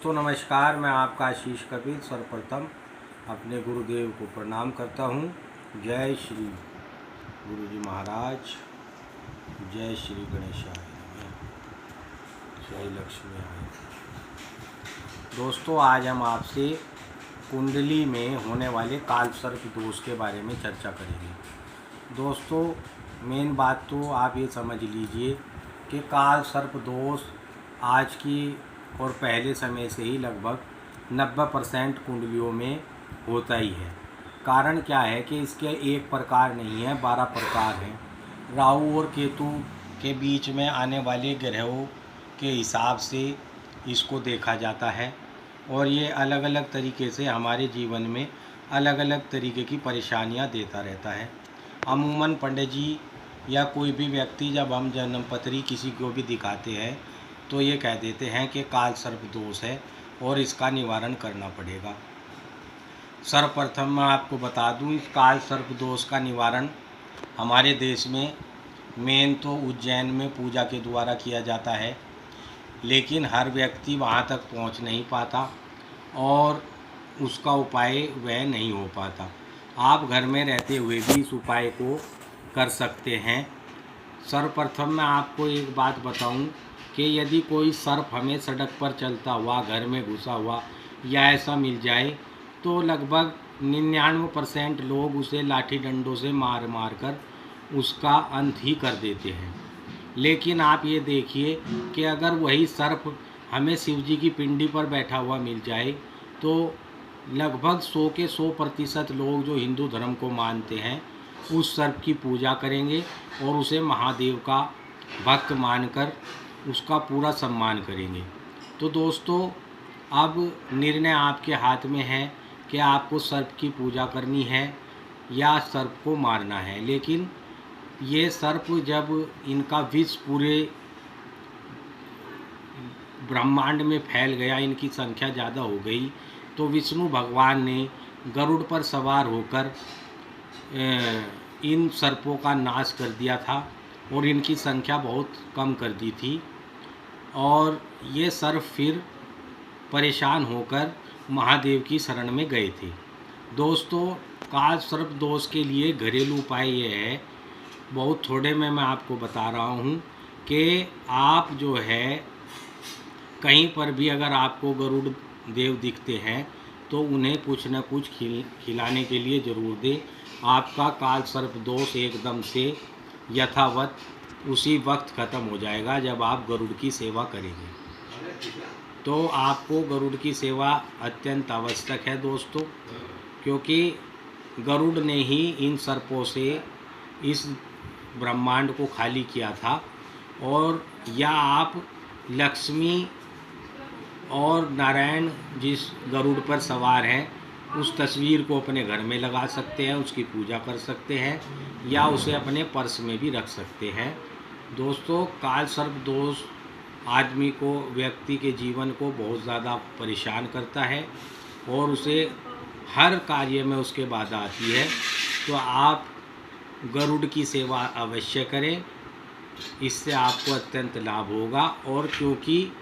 दोस्तों नमस्कार, मैं आपका आशीष कबीर सर्वप्रथम अपने गुरुदेव को प्रणाम करता हूँ। जय श्री गुरु जी महाराज, जय श्री गणेशाय, जय लक्ष्मी आय। दोस्तों आज हम आपसे कुंडली में होने वाले काल सर्प दोष के बारे में चर्चा करेंगे। दोस्तों मेन बात तो आप ये समझ लीजिए कि काल सर्प दोष आज की और पहले समय से ही लगभग 90% कुंडलियों में होता ही है। कारण क्या है कि इसके एक प्रकार नहीं है, 12 प्रकार हैं। राहु और केतु के बीच में आने वाले ग्रहों के हिसाब से इसको देखा जाता है और ये अलग अलग तरीके से हमारे जीवन में अलग अलग तरीके की परेशानियां देता रहता है। अमूमन पंडित जी या कोई भी व्यक्ति जब हम जन्मपत्री किसी को भी दिखाते हैं तो ये कह देते हैं कि काल सर्प दोष है और इसका निवारण करना पड़ेगा। सर्वप्रथम मैं आपको बता दूं, इस काल सर्प दोष का निवारण हमारे देश में मेन तो उज्जैन में पूजा के द्वारा किया जाता है, लेकिन हर व्यक्ति वहाँ तक पहुँच नहीं पाता और उसका उपाय वह नहीं हो पाता। आप घर में रहते हुए भी इस उपाय को कर सकते हैं। सर्वप्रथम मैं आपको एक बात बताऊं कि यदि कोई सर्प हमें सड़क पर चलता हुआ, घर में घुसा हुआ या ऐसा मिल जाए तो लगभग 99% लोग उसे लाठी डंडों से मार मार कर उसका अंत ही कर देते हैं। लेकिन आप ये देखिए कि अगर वही सर्प हमें शिव जी की पिंडी पर बैठा हुआ मिल जाए तो लगभग 100 के 100% लोग जो हिंदू धर्म को मानते हैं उस सर्प की पूजा करेंगे और उसे महादेव का भक्त मानकर उसका पूरा सम्मान करेंगे। तो दोस्तों अब निर्णय आपके हाथ में है कि आपको सर्प की पूजा करनी है या सर्प को मारना है। लेकिन ये सर्प जब इनका विष पूरे ब्रह्मांड में फैल गया, इनकी संख्या ज़्यादा हो गई, तो विष्णु भगवान ने गरुड़ पर सवार होकर इन सर्पों का नाश कर दिया था और इनकी संख्या बहुत कम कर दी थी और ये सर्प फिर परेशान होकर महादेव की शरण में गए थे। दोस्तों काल सर्प दोष के लिए घरेलू उपाय ये है, बहुत थोड़े में मैं आपको बता रहा हूँ कि आप जो है कहीं पर भी अगर आपको गरुड़ देव दिखते हैं तो उन्हें कुछ न कुछ खिलाने के लिए ज़रूर दें। आपका काल सर्प दोष एकदम से यथावत उसी वक्त ख़त्म हो जाएगा जब आप गरुड़ की सेवा करेंगे। तो आपको गरुड़ की सेवा अत्यंत आवश्यक है दोस्तों, क्योंकि गरुड़ ने ही इन सर्पों से इस ब्रह्मांड को खाली किया था। और या आप लक्ष्मी और नारायण जिस गरुड़ पर सवार हैं उस तस्वीर को अपने घर में लगा सकते हैं, उसकी पूजा कर सकते हैं या उसे अपने पर्स में भी रख सकते हैं। दोस्तों काल सर्प दोष आदमी को, व्यक्ति के जीवन को बहुत ज़्यादा परेशान करता है और उसे हर कार्य में उसके बाधा आती है। तो आप गरुड़ की सेवा अवश्य करें, इससे आपको अत्यंत लाभ होगा। और क्योंकि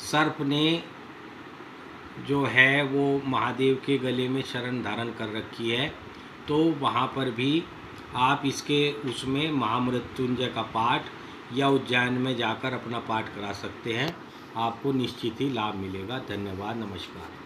सर्प ने जो है वो महादेव के गले में शरण धारण कर रखी है, तो वहाँ पर भी आप इसके उसमें महामृत्युंजय का पाठ या उज्जैन में जाकर अपना पाठ करा सकते हैं। आपको निश्चित ही लाभ मिलेगा। धन्यवाद, नमस्कार।